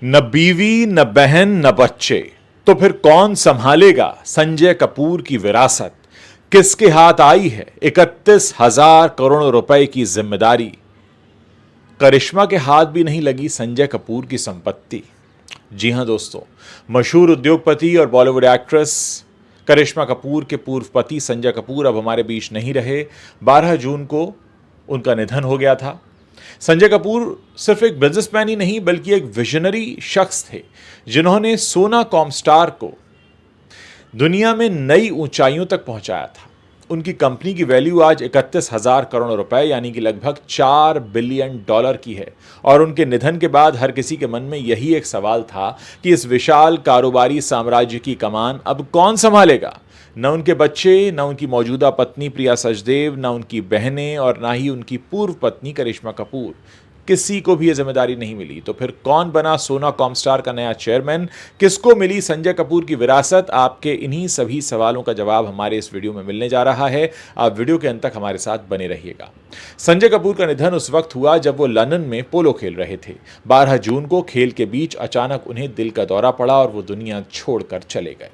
न बीवी न बहन न बच्चे, तो फिर कौन संभालेगा संजय कपूर की विरासत। किसके हाथ आई है 31,000 करोड़ रुपए की जिम्मेदारी। करिश्मा के हाथ भी नहीं लगी संजय कपूर की संपत्ति। जी हां दोस्तों, मशहूर उद्योगपति और बॉलीवुड एक्ट्रेस करिश्मा कपूर के पूर्व पति संजय कपूर अब हमारे बीच नहीं रहे। 12 जून को उनका निधन हो गया था। संजय कपूर सिर्फ एक बिजनेसमैन ही नहीं बल्कि एक विजनरी शख्स थे, जिन्होंने सोना कॉमस्टार को दुनिया में नई ऊंचाइयों तक पहुंचाया था। उनकी कंपनी की वैल्यू आज 31,000 करोड़ रुपए यानी कि लगभग $4 बिलियन की है। और उनके निधन के बाद हर किसी के मन में यही एक सवाल था कि इस विशाल कारोबारी साम्राज्य की कमान अब कौन संभालेगा। न उनके बच्चे, न उनकी मौजूदा पत्नी प्रिया सचदेव, न उनकी बहनें और ना ही उनकी पूर्व पत्नी करिश्मा कपूर, किसी को भी यह जिम्मेदारी नहीं मिली। तो फिर कौन बना सोना कॉमस्टार का नया चेयरमैन, किसको मिली संजय कपूर की विरासत। आपके इन्हीं सभी सवालों का जवाब हमारे इस वीडियो में मिलने जा रहा है। आप वीडियो के अंत तक हमारे साथ बने रहिएगा। संजय कपूर का निधन उस वक्त हुआ जब वो लंदन में पोलो खेल रहे थे। 12 जून को खेल के बीच अचानक उन्हें दिल का दौरा पड़ा और वो दुनिया छोड़कर चले गए।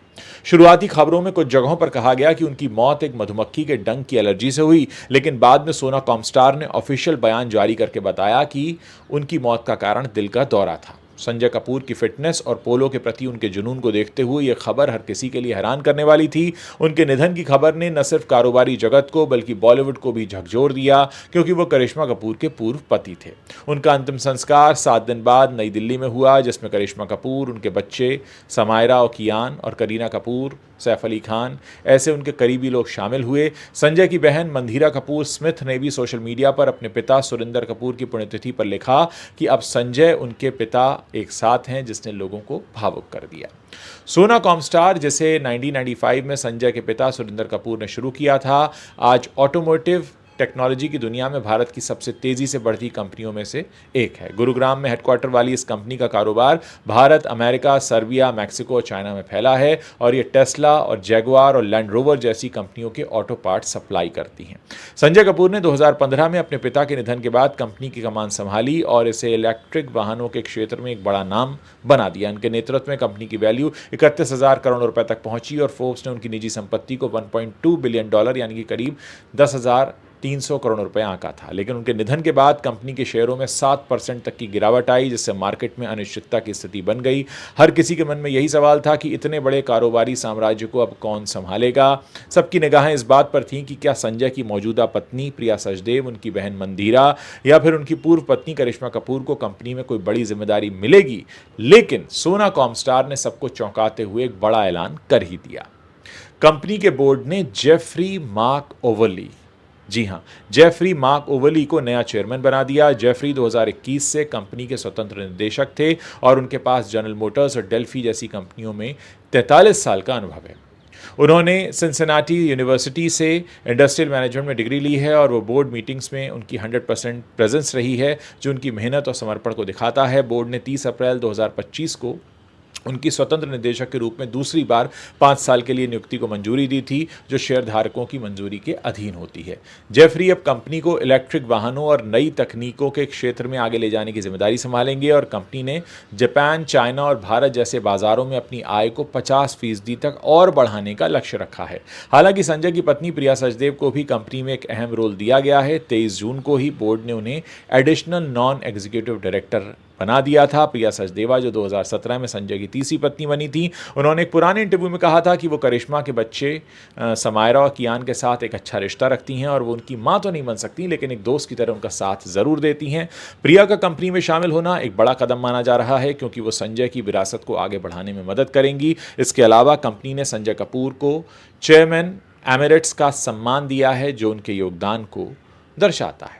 शुरुआती खबरों में कुछ जगहों पर कहा गया कि उनकी मौत एक मधुमक्खी के डंक की एलर्जी से हुई, लेकिन बाद में सोना कॉमस्टार ने ऑफिशियल बयान जारी करके बताया कि उनकी मौत का कारण दिल का दौरा था। संजय कपूर की फिटनेस और पोलो के प्रति उनके जुनून को देखते हुए यह खबर हर किसी के लिए हैरान करने वाली थी। उनके निधन की खबर ने न सिर्फ कारोबारी जगत को बल्कि बॉलीवुड को भी झकझोर दिया, क्योंकि वो करिश्मा कपूर के पूर्व पति थे। उनका अंतिम संस्कार 7 दिन बाद नई दिल्ली में हुआ, जिसमें करिश्मा कपूर, उनके बच्चे समायरा और कियान और करीना कपूर, सैफ अली खान ऐसे उनके करीबी लोग शामिल हुए। संजय की बहन मंधीरा कपूर स्मिथ ने भी सोशल मीडिया पर अपने पिता सुरिंदर कपूर की पुण्यतिथि पर लिखा कि अब संजय उनके पिता एक साथ हैं, जिसने लोगों को भावुक कर दिया। सोना कॉमस्टार, जिसे 1995 में संजय के पिता सुरिंदर कपूर ने शुरू किया था, आज ऑटोमोटिव टेक्नोलॉजी की दुनिया में भारत की सबसे तेजी से बढ़ती कंपनियों में से एक है। गुरुग्राम में हेडक्वार्टर वाली इस कंपनी का कारोबार भारत, अमेरिका, सर्बिया, मैक्सिको और चाइना में फैला है और ये टेस्ला और जैगुआर और लैंड रोवर जैसी कंपनियों के ऑटो पार्ट सप्लाई करती हैं। संजय कपूर ने 2015 में अपने पिता के निधन के बाद कंपनी की कमान संभाली और इसे इलेक्ट्रिक वाहनों के क्षेत्र में एक बड़ा नाम बना दिया। उनके नेतृत्व में कंपनी की वैल्यू 31,000 करोड़ रुपए तक पहुंची और फोर्ब्स ने उनकी निजी संपत्ति को $1.2 बिलियन यानी कि करीब 10,300 करोड़ रुपए आंका था। लेकिन उनके निधन के बाद कंपनी के शेयरों में 7% तक की गिरावट आई, जिससे मार्केट में अनिश्चितता की स्थिति बन गई। हर किसी के मन में यही सवाल था कि इतने बड़े कारोबारी साम्राज्य को अब कौन संभालेगा। सबकी निगाहें इस बात पर थीं कि क्या संजय की मौजूदा पत्नी प्रिया सचदेव, उनकी बहन मंधीरा या फिर उनकी पूर्व पत्नी करिश्मा कपूर को कंपनी में कोई बड़ी जिम्मेदारी मिलेगी। लेकिन सोना कॉमस्टार ने सबको चौंकाते हुए एक बड़ा ऐलान कर ही दिया। कंपनी के बोर्ड ने जेफरी मार्क ओवरली, जी हां, जेफरी मार्क ओवरली को नया चेयरमैन बना दिया। जेफरी 2021 से कंपनी के स्वतंत्र निदेशक थे और उनके पास जनरल मोटर्स और डेल्फी जैसी कंपनियों में 43 साल का अनुभव है। उन्होंने सिंसिनाटी यूनिवर्सिटी से इंडस्ट्रियल मैनेजमेंट में डिग्री ली है और वो बोर्ड मीटिंग्स में उनकी 100% प्रेजेंस रही है, जो उनकी मेहनत और समर्पण को दिखाता है। बोर्ड ने 30 अप्रैल 2025 को उनकी स्वतंत्र निदेशक के रूप में दूसरी बार 5 साल के लिए नियुक्ति को मंजूरी दी थी, जो शेयर धारकों की मंजूरी के अधीन होती है। जेफरी अब कंपनी को इलेक्ट्रिक वाहनों और नई तकनीकों के क्षेत्र में आगे ले जाने की जिम्मेदारी संभालेंगे और कंपनी ने जापान, चाइना और भारत जैसे बाजारों में अपनी आय को 50% तक और बढ़ाने का लक्ष्य रखा है। हालांकि संजय की पत्नी प्रिया सचदेव को भी कंपनी में एक अहम रोल दिया गया है। 23 जून को ही बोर्ड ने उन्हें एडिशनल नॉन एग्जीक्यूटिव डायरेक्टर बना दिया था। प्रिया सचदेवा, जो 2017 में संजय की तीसरी पत्नी बनी थी, उन्होंने एक पुराने इंटरव्यू में कहा था कि वो करिश्मा के बच्चे समायरा और कियान के साथ एक अच्छा रिश्ता रखती हैं और वो उनकी मां तो नहीं बन सकती, लेकिन एक दोस्त की तरह उनका साथ जरूर देती हैं। प्रिया का कंपनी में शामिल होना एक बड़ा कदम माना जा रहा है, क्योंकि वो संजय की विरासत को आगे बढ़ाने में मदद करेंगी। इसके अलावा कंपनी ने संजय कपूर को चेयरमैन एमिरेट्स का सम्मान दिया है, जो उनके योगदान को दर्शाता है।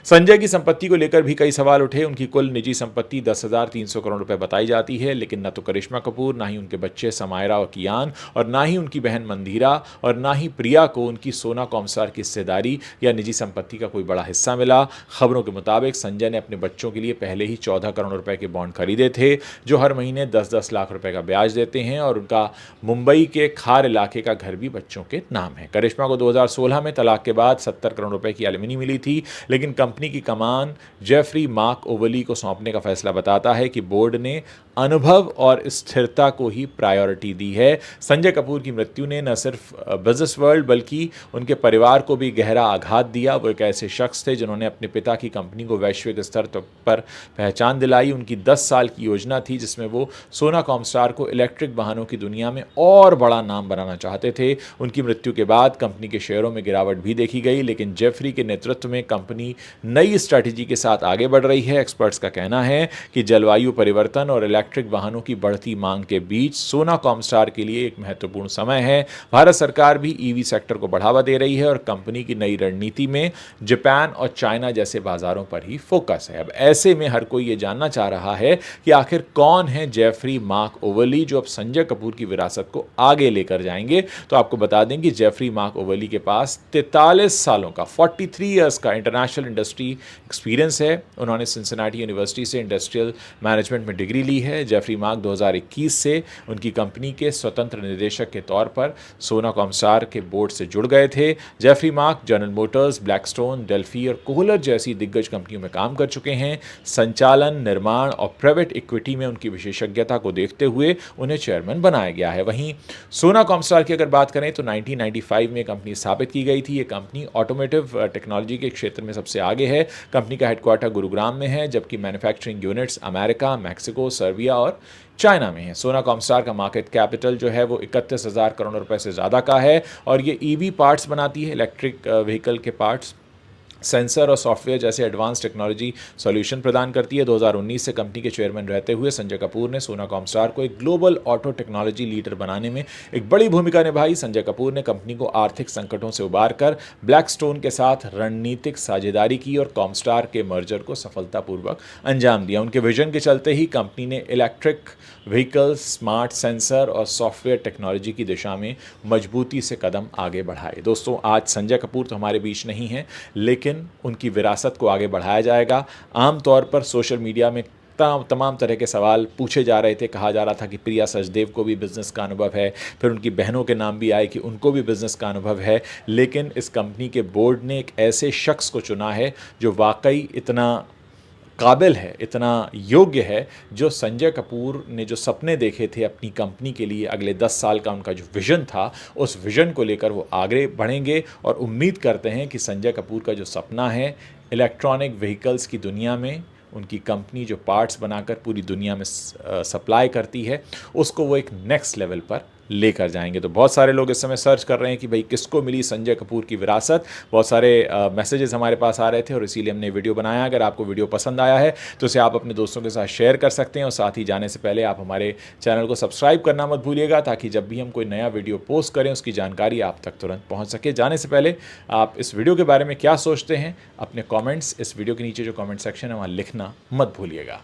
संजय की संपत्ति को लेकर भी कई सवाल उठे। उनकी कुल निजी संपत्ति 10,300 करोड़ रुपए बताई जाती है, लेकिन न तो करिश्मा कपूर, ना ही उनके बच्चे समायरा और कियान और ना ही उनकी बहन मंधीरा और ना ही प्रिया को उनकी सोना कॉमस्टार की हिस्सेदारी या निजी संपत्ति का कोई बड़ा हिस्सा मिला। खबरों के मुताबिक संजय ने अपने बच्चों के लिए पहले ही 14 करोड़ रुपए के बॉन्ड खरीदे थे, जो हर महीने 10-10 लाख रुपए का ब्याज देते हैं और उनका मुंबई के खार इलाके का घर भी बच्चों के नाम है। करिश्मा को 2016 में तलाक के बाद 70 करोड़ रुपए की एलिमनी मिली थी, लेकिन कंपनी की कमान जेफरी मार्क ओवरली को सौंपने का फैसला बताता है कि बोर्ड ने अनुभव और स्थिरता को ही प्रायोरिटी दी है। संजय कपूर की मृत्यु ने न सिर्फ बिजनेस वर्ल्ड बल्कि उनके परिवार को भी गहरा आघात दिया। वो एक ऐसे शख्स थे जिन्होंने अपने पिता की कंपनी को वैश्विक स्तर पर पहचान दिलाई। उनकी 10 साल की योजना थी जिसमें वो सोना कॉमस्टार को इलेक्ट्रिक वाहनों की दुनिया में और बड़ा नाम बनाना चाहते थे। उनकी मृत्यु के बाद कंपनी के शेयरों में गिरावट भी देखी गई, लेकिन जेफरी के नेतृत्व में कंपनी नई स्ट्रैटेजी के साथ आगे बढ़ रही है। एक्सपर्ट्स का कहना है कि जलवायु परिवर्तन और इलेक्ट्रिक वाहनों की बढ़ती मांग के बीच सोना कॉमस्टार के लिए एक महत्वपूर्ण समय है। भारत सरकार भी ईवी सेक्टर को बढ़ावा दे रही है और कंपनी की नई रणनीति में जापान और चाइना जैसे बाजारों पर ही फोकस है। अब ऐसे में हर कोई ये जानना चाह रहा है कि आखिर कौन है जेफरी मार्क ओवली जो अब संजय कपूर की विरासत को आगे लेकर जाएंगे। तो आपको बता दें कि जेफरी मार्क ओवली के पास 43 सालों का 43 इयर्स का इंटरनेशनल इंडस्ट्री एक्सपीरियंस है। उन्होंने सिंसिनाटी यूनिवर्सिटी से इंडस्ट्रियल मैनेजमेंट में डिग्री ली है। जेफरी मार्क 2021 से उनकी कंपनी के स्वतंत्र निदेशक के तौर पर सोना कॉमस्टार के बोर्ड से जुड़ गए थे। Jeffrey Mark General Motors, Blackstone, Delphi और कोहलर जैसी दिग्गज कंपनियों में काम कर चुके हैं। संचालन, निर्माण और प्राइवेट इक्विटी में उनकी विशेषज्ञता को देखते हुए उन्हें चेयरमैन बनाया गया है। वहीं सोना कॉमस्टार की अगर बात करें तो 1995 में कंपनी स्थापित की गई थी। ये कंपनी ऑटोमोटिव टेक्नोलॉजी के क्षेत्र में सबसे आगे है। कंपनी का हेडक्वार्टर गुरुग्राम में है, जबकि manufacturing units America, Mexico, Serbia और चाइना में है। सोना कॉमस्टार का मार्केट कैपिटल जो है वो 31,000 करोड़ रुपए से ज़्यादा का है और ये ईवी पार्ट्स बनाती है, इलेक्ट्रिक व्हीकल के पार्ट्स, सेंसर और सॉफ्टवेयर जैसे एडवांस टेक्नोलॉजी सॉल्यूशन प्रदान करती है। 2019 से कंपनी के चेयरमैन रहते हुए संजय कपूर ने सोना कॉमस्टार को एक ग्लोबल ऑटो टेक्नोलॉजी लीडर बनाने में एक बड़ी भूमिका निभाई। संजय कपूर ने कंपनी को आर्थिक संकटों से उबारकर ब्लैकस्टोन के साथ रणनीतिक साझेदारी की और कॉमस्टार के मर्जर को सफलतापूर्वक अंजाम दिया। उनके विजन के चलते ही कंपनी ने इलेक्ट्रिक व्हीकल्स, स्मार्ट सेंसर और सॉफ्टवेयर टेक्नोलॉजी की दिशा में मजबूती से कदम आगे बढ़ाए। दोस्तों, आज संजय कपूर तो हमारे बीच नहीं हैं, लेकिन उनकी विरासत को आगे बढ़ाया जाएगा। आमतौर पर सोशल मीडिया में तमाम तरह के सवाल पूछे जा रहे थे। कहा जा रहा था कि प्रिया सचदेव को भी बिजनेस का अनुभव है, फिर उनकी बहनों के नाम भी आए कि उनको भी बिजनेस का अनुभव है, लेकिन इस कंपनी के बोर्ड ने एक ऐसे शख्स को चुना है जो वाकई इतना काबिल है, इतना योग्य है, जो संजय कपूर ने जो सपने देखे थे अपनी कंपनी के लिए, अगले 10 साल का उनका जो विज़न था, उस विज़न को लेकर वो आगे बढ़ेंगे और उम्मीद करते हैं कि संजय कपूर का जो सपना है इलेक्ट्रॉनिक व्हीकल्स की दुनिया में उनकी कंपनी जो पार्ट्स बनाकर पूरी दुनिया में सप्लाई करती है, उसको वो एक नेक्स्ट लेवल पर लेकर जाएंगे। तो बहुत सारे लोग इस समय सर्च कर रहे हैं कि भाई किसको मिली संजय कपूर की विरासत। बहुत सारे मैसेजेस हमारे पास आ रहे थे और इसीलिए हमने वीडियो बनाया। अगर आपको वीडियो पसंद आया है तो इसे आप अपने दोस्तों के साथ शेयर कर सकते हैं और साथ ही जाने से पहले आप हमारे चैनल को सब्सक्राइब करना मत भूलिएगा, ताकि जब भी हम कोई नया वीडियो पोस्ट करें उसकी जानकारी आप तक तुरंत पहुँच सके। जाने से पहले आप इस वीडियो के बारे में क्या सोचते हैं, अपने कॉमेंट्स इस वीडियो के नीचे जो कॉमेंट सेक्शन है वहाँ लिखना मत भूलिएगा।